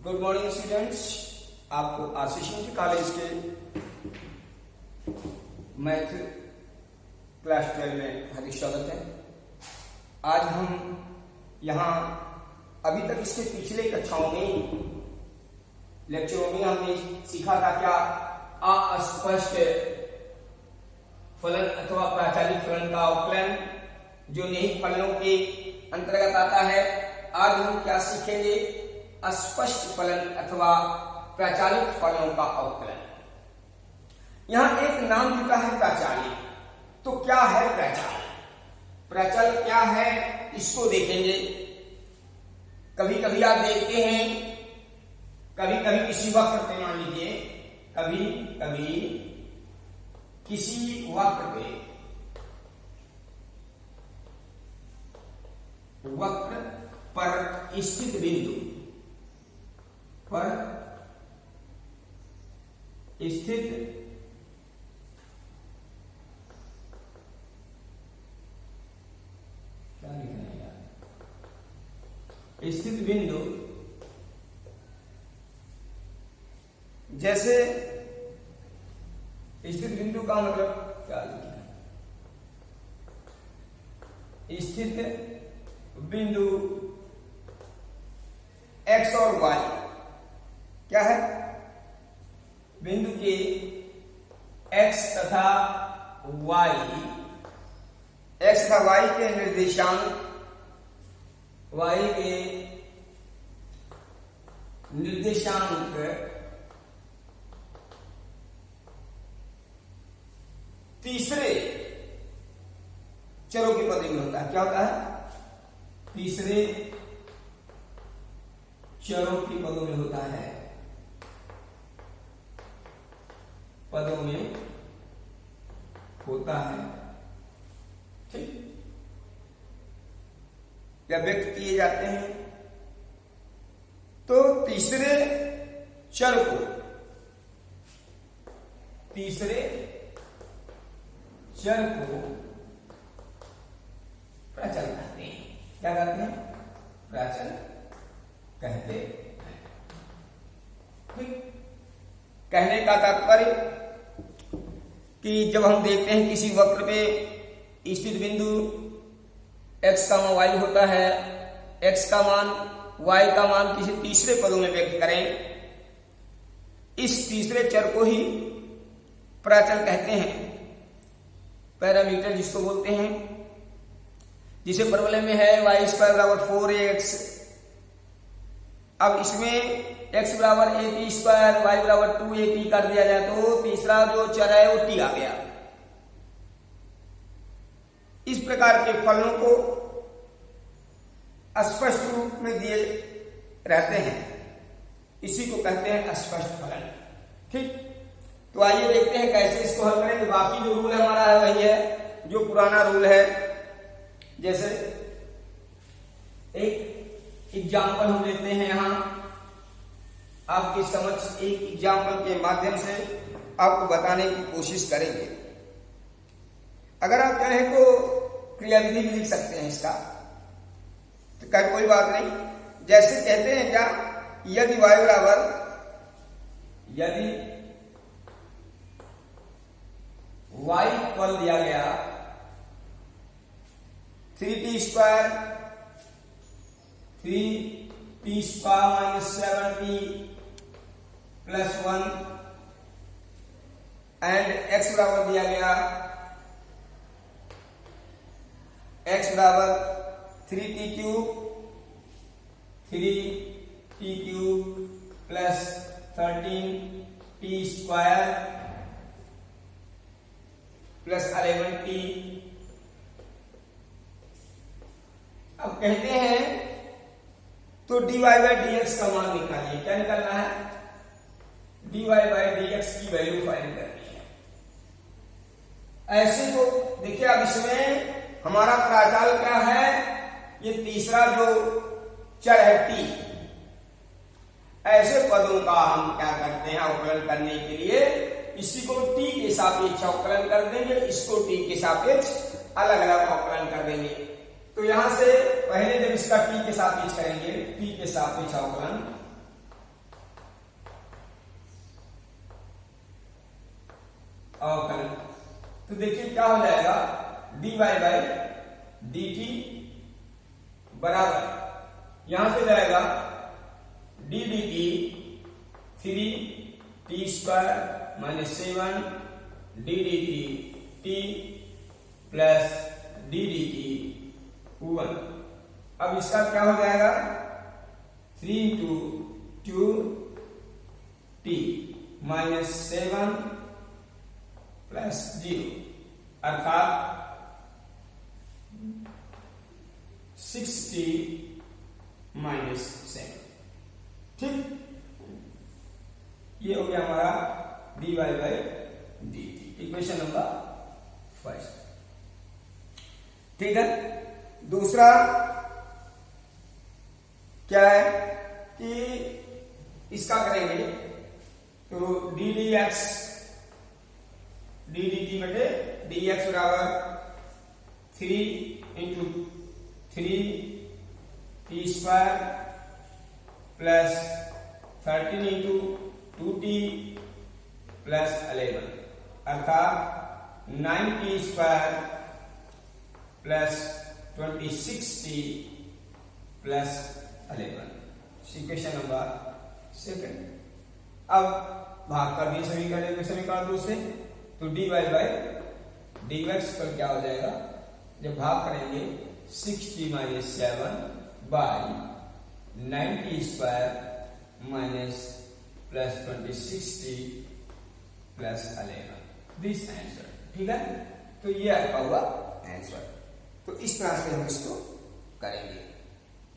Good morning students, आपको आशीष inter college के math class 12 में हार्दिक स्वागत है। आज हम यहाँ अभी तक इसके पिछले कक्षाओं में लेक्चरों में हमने सीखा था क्या अस्पष्ट फलन अथवा प्राचालिक फलन का अवकलन जो निहित फलनों के अंतर्गत आता है। आज हम क्या सीखेंगे? अस्पष्ट फलन अथवा प्राचालिक फलनों का अवकलन। यहां एक नाम दिया है प्राचालिक, तो क्या है प्राचाल? प्राचाल क्या है इसको देखेंगे। कभी कभी आप देखते हैं, कभी कभी किसी वक्र पे, मान लीजिए कभी कभी किसी वक्र पर स्थित बिंदु पर स्थित क्या लिखना है यार, स्थित बिंदु जैसे स्थित बिंदु का मतलब क्या लिखना है? स्थित बिंदु x और y क्या है? बिंदु के x तथा y के निर्देशांक, y के निर्देशांक तीसरे चरों के पदों में होता है। क्या होता है? तीसरे चरों की पदों में होता है, पदों में होता है। ठीक, या व्यक्त किए जाते हैं। तो तीसरे चर को प्राचल कहते हैं। क्या कहते हैं? प्राचल कहते हैं। ठीक, कहने का तात्पर्य कि जब हम देखते हैं किसी वक्र पे स्थित बिंदु x का मान y होता है, x का मान y का मान किसी तीसरे पदों में व्यक्त करें, इस तीसरे चर को ही प्राचल कहते हैं। पैरामीटर जिसको बोलते हैं, जिसे फॉर्मूले में है y² बराबर 4ax। अब इसमें x बराबर a² y बराबर 2ap कर दिया जाए तो तीसरा जो चर है वो t आ गया। इस प्रकार के फलनों को अस्पष्ट रूप में दिए रहते हैं, इसी को कहते हैं अस्पष्ट फलन। ठीक, तो आइए देखते हैं कैसे इसको हल करेंगे। बाकी जो रूल हमारा है वही है जो पुराना रूल है। जैसे एक एग्जाम्पल हम लेते हैं, यहां आपके समझ एक एग्जाम्पल के माध्यम से आपको बताने की कोशिश करेंगे। अगर आप चाहें तो क्रियाविधि भी लिख सकते हैं इसका, तो क्या कोई बात नहीं। जैसे कहते हैं क्या, यदि y बराबर, यदि y इक्वल दिया गया 3t² minus 7t plus 1 and x बराबर दिया गया, x बराबर 3t³ plus 13t² plus 11t। अब कहते हैं तो dy/dx का मान निकालिए। क्या निकालना है? dy/dx की वैल्यू फाइंड करनी है। ऐसे तो देखिए, अब इसमें हमारा प्राचाल क्या है? ये तीसरा जो चर है t। ऐसे पदों का हम क्या करते हैं अवकलन करने के लिए, इसी को t के सापेक्ष अवकलन कर देंगे, इसको t के सापेक्ष अलग अलग अवकलन कर देंगे। तो यहां से पहले जब इसका टी के सापेक्ष करेंगे, टी के सापेक्ष अवकलन, अवकलन। तो देखिए क्या हो जाएगा, dy बाई dt बराबर यहां से जाएगा d dt 3t square minus 7 d dt t plus d dt 1। अब इसका क्या हो जाएगा, 3 इंटू 2t माइनस 7 प्लस 0 अर्थात 6t माइनस 7। ठीक, ये हो गया हमारा dy by dt, equation number 5। ठीक है, दूसरा क्या है कि इसका करेंगे तो d dx d dt बटे dx बराबर 3 into 3t square plus 13 into 2t plus 11 अर्थात 9t square plus 26t plus 11, equation number 2। अब भाग कर दिए समीकरण 2 से, तो dy बाई dx पर क्या हो जाएगा, जब भाग करेंगे 6t minus 7 by 9t square minus plus 26t plus 11, this answer. ठीक है, तो ये आपका हुआ आंसर। तो इस तरह से हम इसको करेंगे।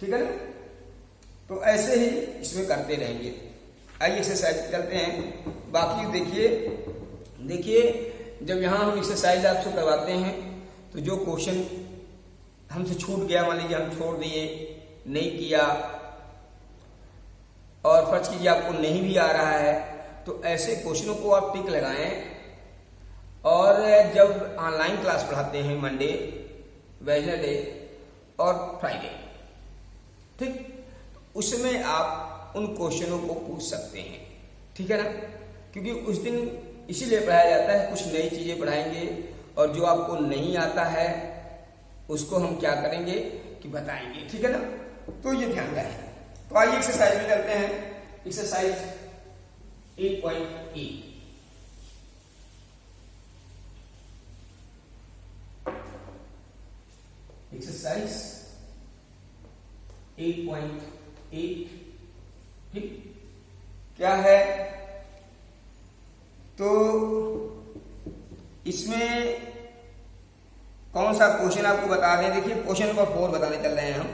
ठीक है ना, तो ऐसे ही इसमें करते रहेंगे। आइए एक्सरसाइज करते हैं। बाकी देखिए जब यहाँ हम एक्सरसाइज आपसे करवाते हैं तो जो क्वेश्चन हमसे छूट गया, मान लीजिए हम छोड़ दिए, नहीं किया, और फर्ज कीजिए आपको नहीं भी आ रहा है, तो ऐसे क्वेश्चनों को आप टिक लगाएं। और जब ऑनलाइन क्लास पढ़ाते हैं मंडे, वेडनेसडे और फ्राइडे, ठीक, उसमें आप उन क्वेश्चनों को पूछ सकते हैं। ठीक है ना, क्योंकि उस दिन इसीलिए पढ़ाया जाता है, कुछ नई चीजें पढ़ाएंगे, और जो आपको नहीं आता है उसको हम क्या करेंगे कि बताएंगे। ठीक है ना, तो ये ध्यान रखें। तो आइए एक्सरसाइज में करते हैं। एक्सरसाइज 8.8। एक्सरसाइज 8.8। ठीक, क्या है, तो इसमें कौन सा क्वेश्चन आपको बता दें। देखिए क्वेश्चन नंबर 4 बताने चल रहे हैं हम।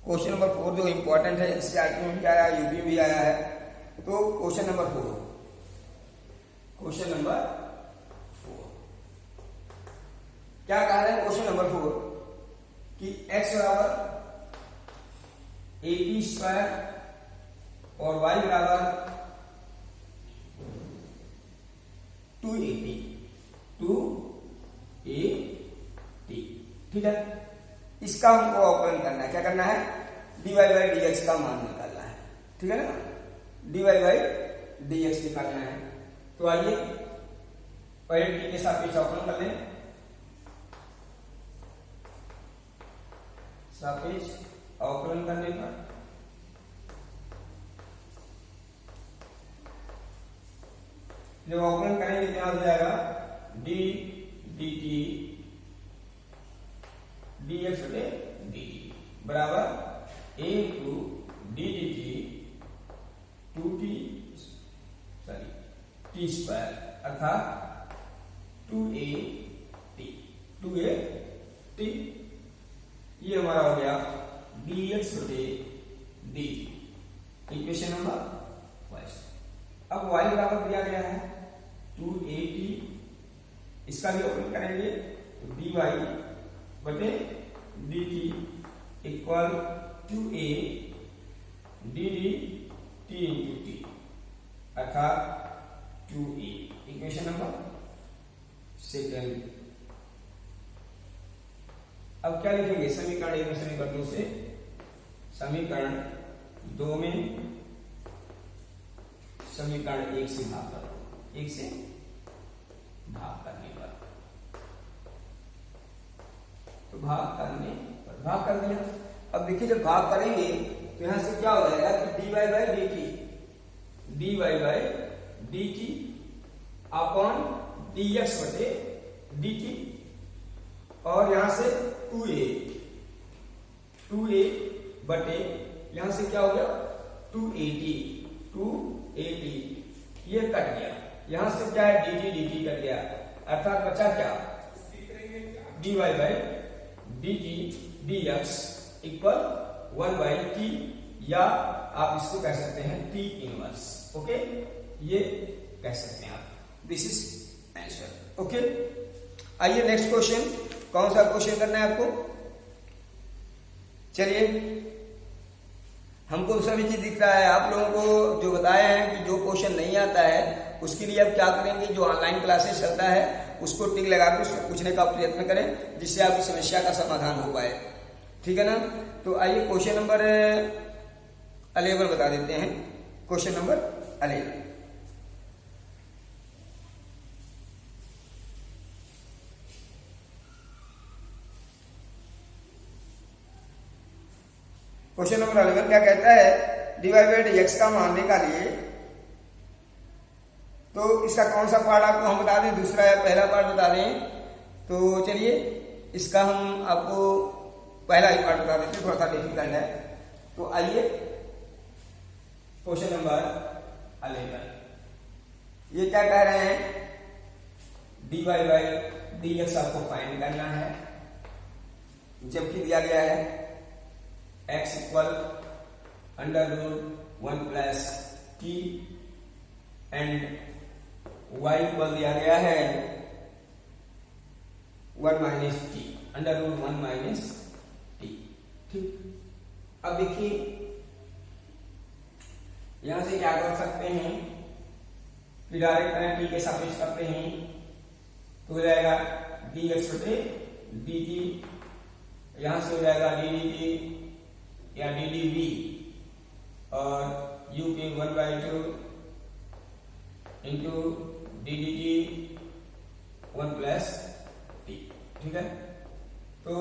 क्वेश्चन नंबर 4 जो इंपॉर्टेंट है, एनसीईआरटी में भी आया है, यूपी में भी आया है। तो क्वेश्चन नंबर 4 क्या कह रहे हैं क्वेश्चन नंबर 4 कि x बराबर ab स्क्वायर और y बराबर 2ab। ठीक है, इसका हमको अवकलन करना है। क्या करना है, dy बाई dx का मान निकालना है। ठीक है ना, dy बाई dx निकालना है। तो आइए पहले t के सापेक्ष अवकलन कर लें। सापेक्ष अवकलन करने पर जब अवकलन करेंगे क्या हो जाएगा, d dt dx बटे dt बराबर a two d dt 2t अर्थात 2at। ये हमारा हो गया dx बटे dt, इक्वेशन नंबर 5। अब y बराबर दिया गया है 2at, इसका भी अवकलन करेंगे तो dy बटे dt equal 2a dd t into T अर्थात 2a, इक्वेशन नंबर 2। अब क्या लिखेंगे, समीकरण 1 में समीकरण 2 से, समीकरण 2 में समीकरण 1 से भाग करो, 1 से भाग करने पर। तो भाग कर दिया। अब देखिए जब भाग करेंगे तो यहां से क्या हो जाएगा कि dy by dt upon dx बटे dt, और यहां से 2a बटे यहां से क्या हो गया 2at, ये कट गया। यहां से क्या है dt कट गया, अर्थात बचा क्या dy by dt dx equal 1/t, या आप इसको कह सकते हैं t इनवर्स। ओके, ये कह सकते हैं आप। This is answer. ओके, आइए नेक्स्ट क्वेश्चन। कौन सा क्वेश्चन करना है आपको? चलिए, हमको सभी चीज दिख रहा है। आप लोगों को जो बताया है कि जो क्वेश्चन नहीं आता है उसके लिए अब क्या करेंगे, जो ऑनलाइन क्लासेस चलता है उसको टिक लगाकर उसको पूछने का प्रयत्न करें, जिससे आपकी समस्या का समाधान हो पाए। ठीक है ना? तो आइए क्वेश्चन नंबर 11 बता देते हैं। क्वेश्चन नंबर 11, क्वेश्चन नंबर 11 क्या कहता है, dy बाई dx का मान निकालिए। तो इसका कौन सा पार्ट आपको हम बता दें, दूसरा या पहला पार्ट बता दें? तो चलिए इसका हम आपको पहला ही पार्ट बता देते हैं, थोड़ा सा डिफिकल्ट है। तो आइए क्वेश्चन नंबर 11, ये क्या कह रहे हैं, dy बाई dx आपको फाइंड करना है, जबकि दिया गया है x equal √1 plus t and y equal दिया गया है 1 माइनस टी, √1 माइनस टी। ठीक, अब देखिए यहां से क्या कर सकते हैं कि डायरेक्ट करंट t के सापेक्ष करते हैं, तो हो जाएगा dx बटे dt, यहां से हो जाएगा ddt या ddv, और u के 1/2 इंटू ddt 1 प्लस t। ठीक है, तो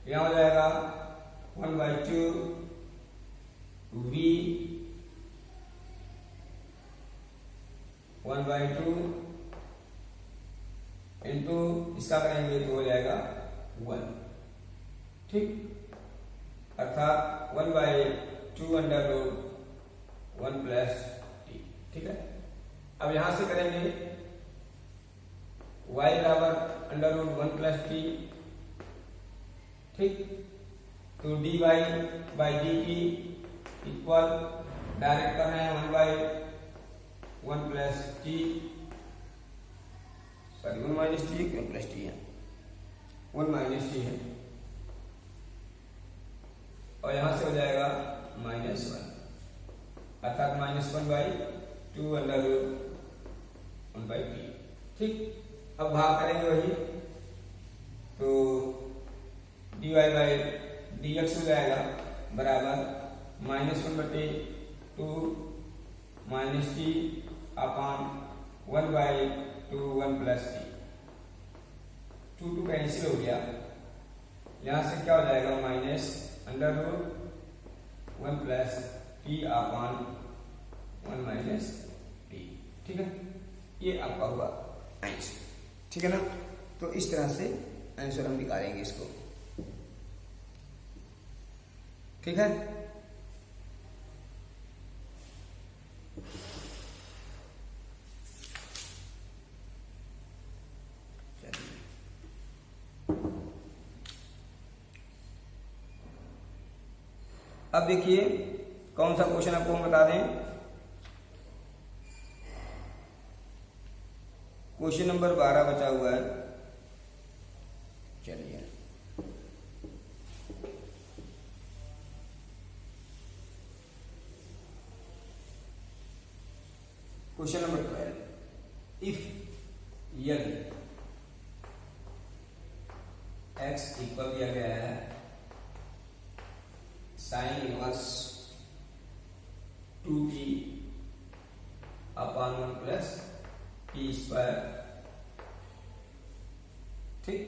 यहां हो जाएगा 1/2 v 1/2 इंटू इसका करेंगे तो हो जाएगा 1। ठीक, अर्थात 1/2 √1 प्लस t। ठीक है, अब यहां से करेंगे y बराबर √1 प्लस t। ठीक, तो dy by dt equal direct कर रहे हैं 1/1 plus t, sorry 1 minus T क्यों प्लस टी है, 1 माइनस टी है, और यहां से हो जाएगा -1, अर्थात -1/2 √1/t। ठीक, अब भाग करेंगे वही, तो dy बाई dx हो जाएगा बराबर -1/2 minus T upon 1/2 1 plus T. 2 cancel हो गया, यहां से क्या हो जाएगा -√1 plus T upon 1 minus T. ठीक है, ये आपका हुआ आंसर। ठीक है ना? तो इस तरह से आंसर हम निकालेंगे इसको। ठीक है, अब देखिए कौन सा क्वेश्चन आपको हम बता दें। क्वेश्चन नंबर 12 बचा हुआ है। चलिए क्वेश्चन नंबर 12, इफ यदि x इक्वल दिया गया है sine inverse 2t upon 1 plus T square, ठीक,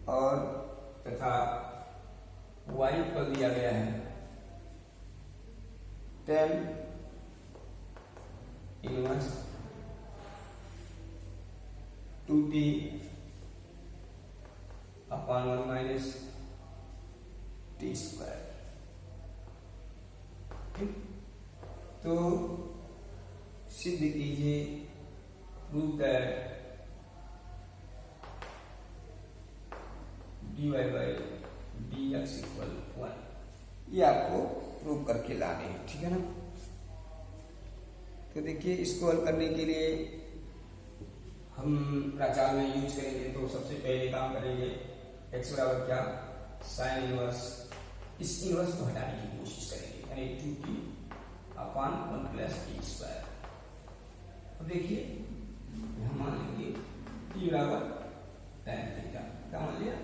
और तथा y पर दिया गया है tan inverse 2t upon 1 minus T square, ठीक। तो सिद्ध कीजिए, prove that dy by dx equal 1। ये आपको प्रूव करके लाने हैं, ठीक है ना। तो देखिए, इसको हल करने के लिए हम प्राचार में यूज करेंगे। तो सबसे पहले काम करेंगे, x बराबर क्या, साइन इनवर्स, इस इनवर्स को हटाने की कोशिश करेंगे, यानी 2t upon 1 plus T square. अब देखिए, यहां मान लेंगे t बराबर tan थीटा, क्या मान लिया,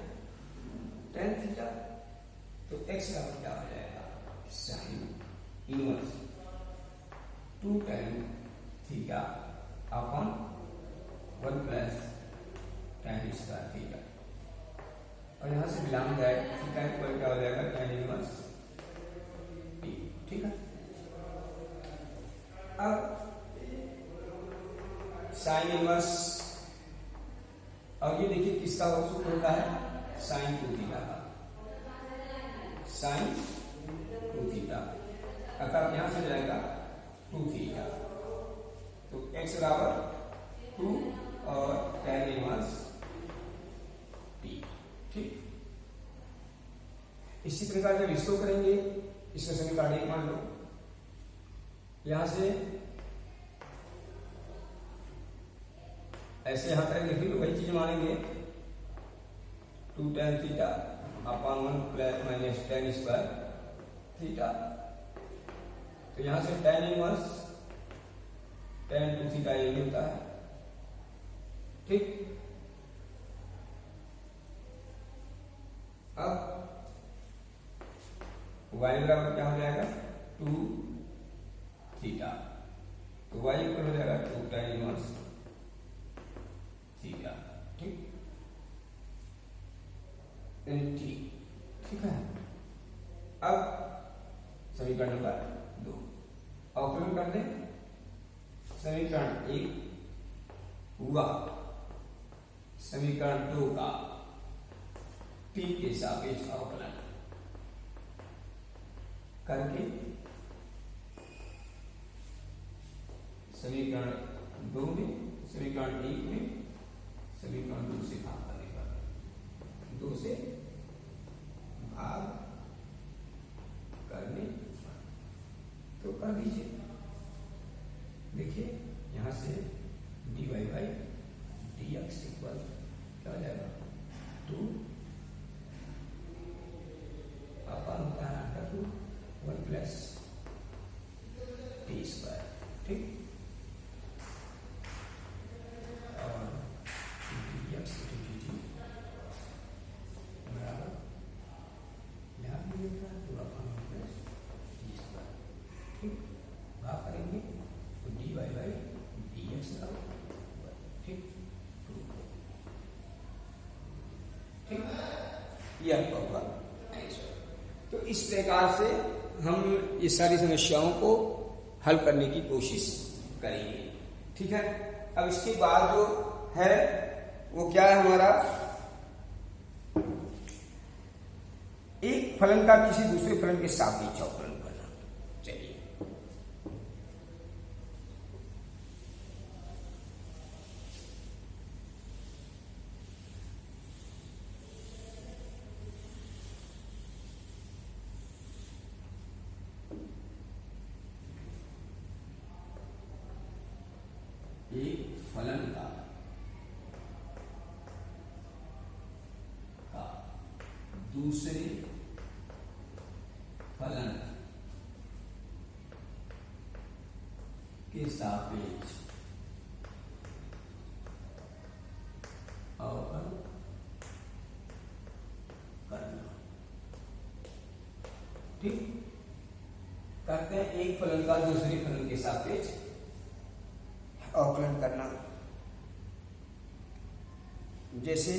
tan थीटा। तो x बराबर क्या हो जाएगा, sine inverse 2 tan theta upon 1 plus tan square theta, और यहां से बिलोंग दैट थीटा इक्वल क्या हो जाएगा, tan इनवर्स t, ठीक है। अब साइन इनवर्स, अब ये देखिए किसका वस्तु होता है, साइन 2 थीटा का, साइन 2 थीटा, अर्थात यहां से जाएगा 2 थीटा। तो x बराबर 2 और tan इनवर्स t, ठीक। इसी प्रकार जब इसको करेंगे, इसका समीकरण 1 मान लो, यहां से ऐसे यहां करेंगे, फिर वही चीज मानेंगे, 2 tan theta upon 1 plus minus tan square theta. तो यहां से tan इनवर्स tan 2 थीटा ये मिलता है, ठीक। अब y बराबर क्या हो जाएगा, 2 थीटा, तो y इक्वल हो जाएगा 2 tan इनवर्स थीटा, ठीक, ठीक है। अब समीकरण नंबर 2 अवकलन कर दें। समीकरण 1 हुआ समीकरण 2 का t के सापेक्ष अवकलन करके समीकरण 2 में, समीकरण 1 में समीकरण 2 से भाग करने पर, 2 से भाग करने तो कर दीजिए। देखिए, यहां से dy बाई dx इक्वल क्या हो जाएगा, 2 अपन होता है 2 1 प्लस टी स्क्वायर, ठीक। ये आपका होगा आंसर। तो इस प्रकार से हम ये सारी समस्याओं को हल करने की कोशिश करेंगे, ठीक है। अब इसके बाद जो है वो क्या है हमारा, एक फलन का किसी दूसरे फलन के सापेक्ष अवकलन करना। चलिए, एक फलन का दूसरे फलन के सापेक्ष अवकलन करना, ठीक। कहते हैं एक फलन का दूसरे फलन के सापेक्ष अवकलन करना। जैसे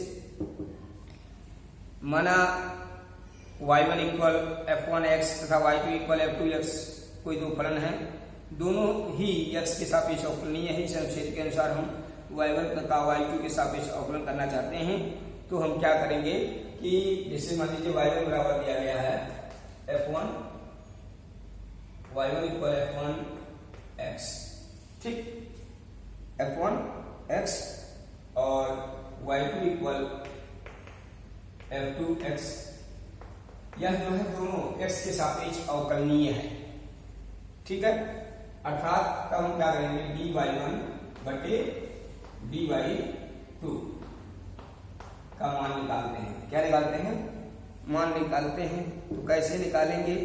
माना y1 इक्वल f1x तथा y2 इक्वल f2x कोई दो फलन है, दोनों ही x के सापेक्ष अवकलनीय है। इस अनुच्छेद के अनुसार हम y1 तथा y2 के सापेक्ष अवकलन करना चाहते हैं। तो हम क्या करेंगे कि जैसे मान लीजिए y1 बराबर दिया गया है f1, y1 इक्वल f1x, ठीक, f1x और y2 इक्वल f2x, यह जो है दोनों x के सापेक्ष अवकलनीय है, ठीक है। अर्थात तब हम क्या करेंगे dy1 बटे dy2 का मान निकालते हैं। क्या निकालते हैं? मान निकालते हैं। तो कैसे निकालेंगे?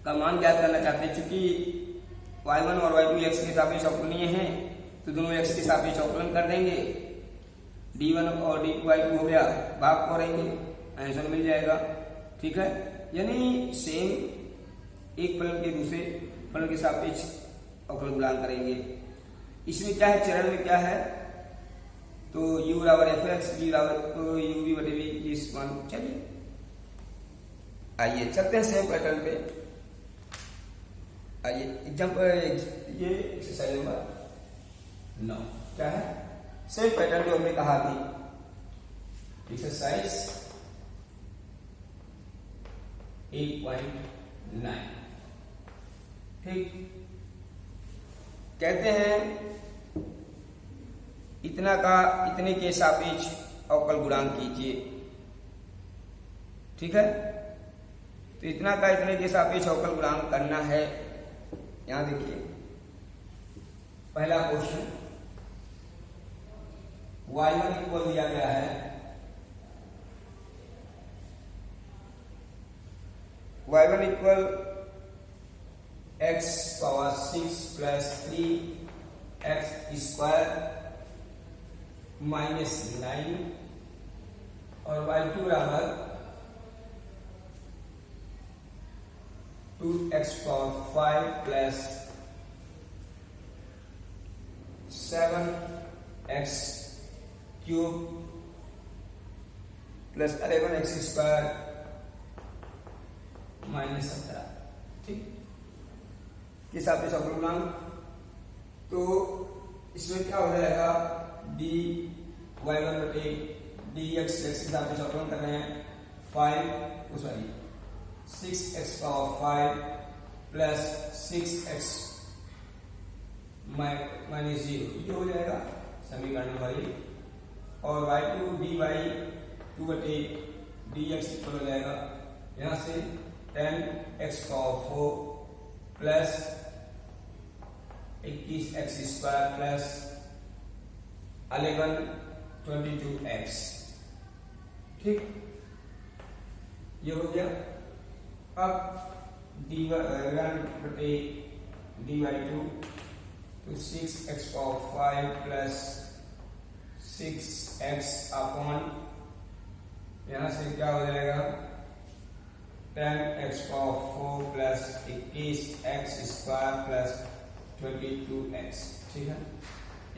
का मान ज्ञात करना चाहते हैं। चूंकि y1 और y2 x के सापेक्ष अवकलनीय हैं तो दोनों x के सापेक्ष अवकलन कर देंगे। d1 और d2y2 हो गया, भाग करेंगे, आंसर मिल जाएगा, ठीक है। यानी सेम एक फलन के दूसरे फलन के सापेक्ष अवकलन गुणांक करेंगे। इसमें क्या है, चरण में क्या है, तो u बराबर fx, v बराबर तो u v बटे v इस मान। चलिए आइए चलते हैं सेम पैटर्न पे। आइए जब ये एक्सरसाइज नंबर 9 क्या है, सेम पैटर्न जो हमने कहा थी, एक्सरसाइज 8.9, ठीक। कहते हैं इतना का इतने के सापेक्ष अवकल गुणांक कीजिए, ठीक है। तो इतना का इतने के सापेक्ष अवकल गुणांक करना है। यहां देखिए पहला क्वेश्चन, y1 इक्वल दिया गया है y1 equal x power 6 plus 3x square minus 9 और y2 बराबर 2x power 5 plus 7x cube plus 11x square minus 17, ठीक। किस आप अवकल गुणांक, तो इसमें क्या हो जाएगा, dy y1 बटे dx x के साथ अवकलन कर रहे हैं 6x power 5 plus 6x minus 0, ये हो जाएगा समीकरण नंबर 1। और y2 dy2 बटे dx इक्वल हो जाएगा यहां से 10x power 4 plus 21x square plus 22x, ठीक, ये हो गया। अब dy1 बटे dy2 तो 6x power 5 plus 6x upon यहां से क्या हो जाएगा 10x power 4 plus 21x square plus 22x, ठीक है।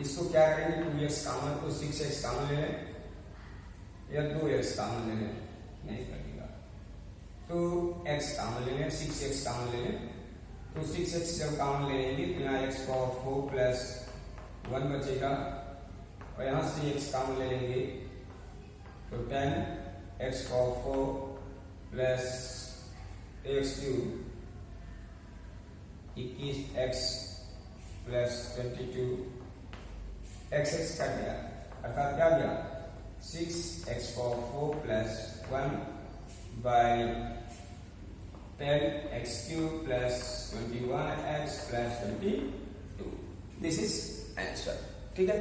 इसको क्या करेंगे, 2x कॉमन तो 6x कॉमन ले लें या 2x कॉमन ले लें, नहीं करेगा तो x कॉमन ले लें, 6x कॉमन ले लें। तो 6x जब कॉमन ले लेंगे तो यहाँ x पावर 4 प्लस 1 बचेगा और यहाँ से x कॉमन ले लेंगे तो 10x power 4 plus x cube 21x plus 22 x का गया, अर्थात क्या गया 6x power 4 plus 1 by 10x cube plus 21x plus 22, this is answer, ठीक है।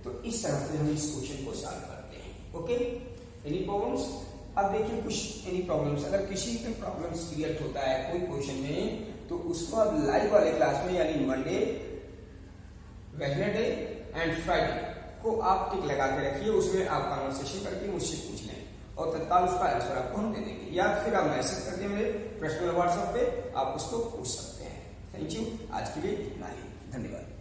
तो इस तरह से हम इस क्वेश्चन को सॉल्व करते हैं। Okay, any problems? अब देखिए कुछ एनी प्रॉब्लम्स, अगर किसी भी प्रॉब्लम्स क्रिएट होता है कोई क्वेश्चन में तो उसको आप लाइव वाले क्लास में यानी मंडे, वेडनेसडे एंड फ्राइडे को आप टिक लगा के रखिए, उसमें आप कन्वर्सेशन करके मुझसे पूछ लें और तत्काल उसका आंसर आपको हम दे देंगे, या फिर आप मैसेज करके मेरे पर्सनल व्हाट्सएप पे आप उसको पूछ सकते हैं। Thank you. आज के लिए इतना ही। धन्यवाद।